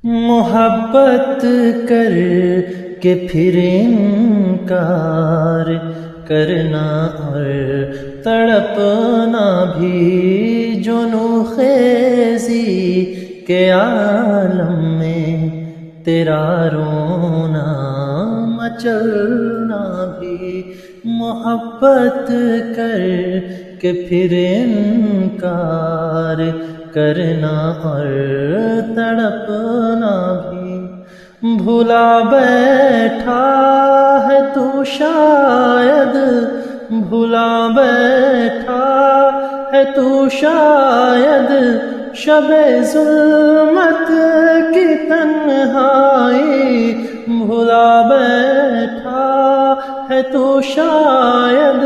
محبت کر کے پھر انکار کرنا اور تڑپنا بھی جنوں خیزی کے عالم میں تیرا رونا مچلنا بھی محبت کر کے پھر انکار کرنا اور تڑپنا بھی بھلا بیٹھا ہے تو شاید بھلا بیٹھا ہے تو شاید شب ظلمت کی تنہائی بھلا بیٹھا ہے تو شاید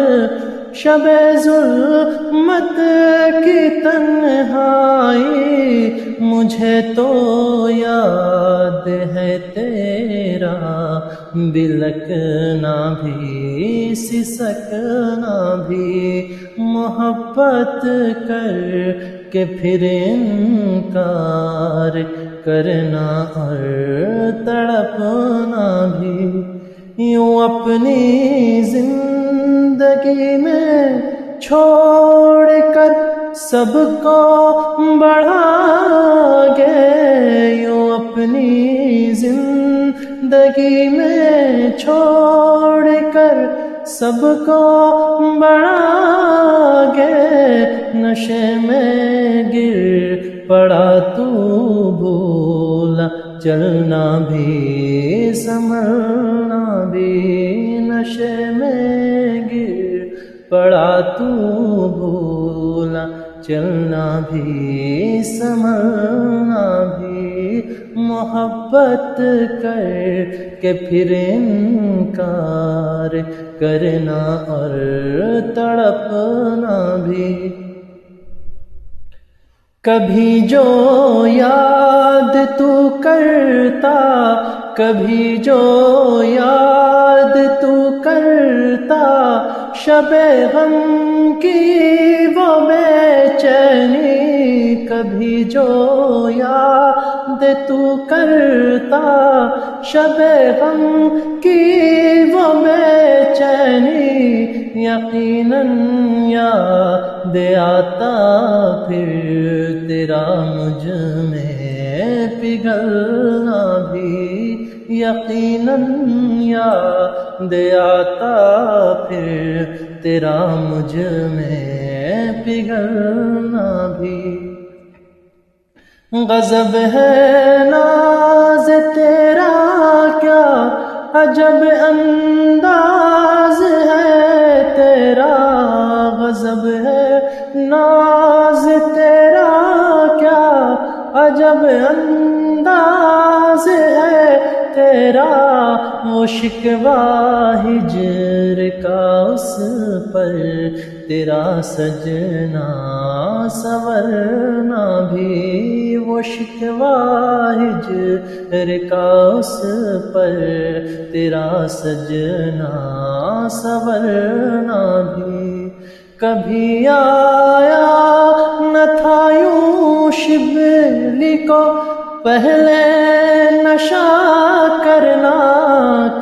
شب ظلمت کی تنہائی مجھے تو یاد ہے تیرا بلکنا بھی سسکنا بھی محبت کر کے پھر انکار کرنا اور تڑپنا بھی یوں اپنی زندگی میں چھوڑ کر سب کو بڑھا گے یوں اپنی زندگی میں چھوڑ کر سب کو بڑھا گے نشے میں گر پڑا تو بھولا چلنا بھی سنبھلنا بھی نشے میں گر پڑا تو بھولا چلنا بھی سنبھلنا بھی محبت کر کے پھر انکار کرنا اور تڑپنا بھی کبھی جو یاد تو کرتا کبھی جو یاد تو کرتا شب غم کی وہ بے چینی کبھی جو یاد تو کرتا شب غم کی وہ بے چینی یقیناً یاد آتا پھر تیرا مجھ میں پگھلنا بھی یقیناً یاد آتا پھر تیرا مجھ میں پگھلنا بھی غضب ہے ناز تیرا کیا عجب انداز ہے تیرا غضب ہے ناز تیرا کیا عجب انداز ہے تیرا وہ شکوہ ہجر کا اس پر تیرا سجنا سنورنا بھی وہ شکوہ ہجر کا اس پر تیرا سجنا سنورنا بھی کبھی آیا نہ تھا یوں شبلی کو پہلے نشہ کرنا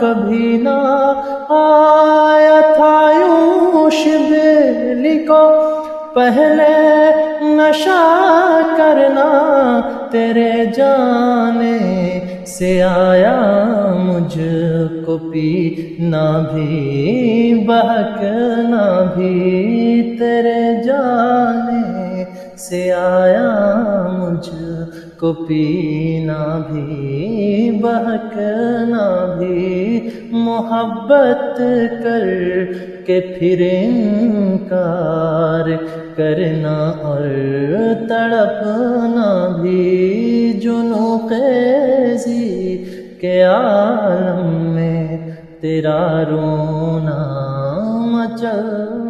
کبھی نہ آیا تھا یوں شبلی کو پہلے نشہ کرنا تیرے جانے سے آیا مجھ کو پینا بھی بہکنا بھی تیرے جانے سے آیا مجھ کو پینا بھی بہکنا بھی محبت کر کے پھر انکار کرنا اور تڑپنا بھی جنوں خیزی کے عالم میں تیرا رونا مچل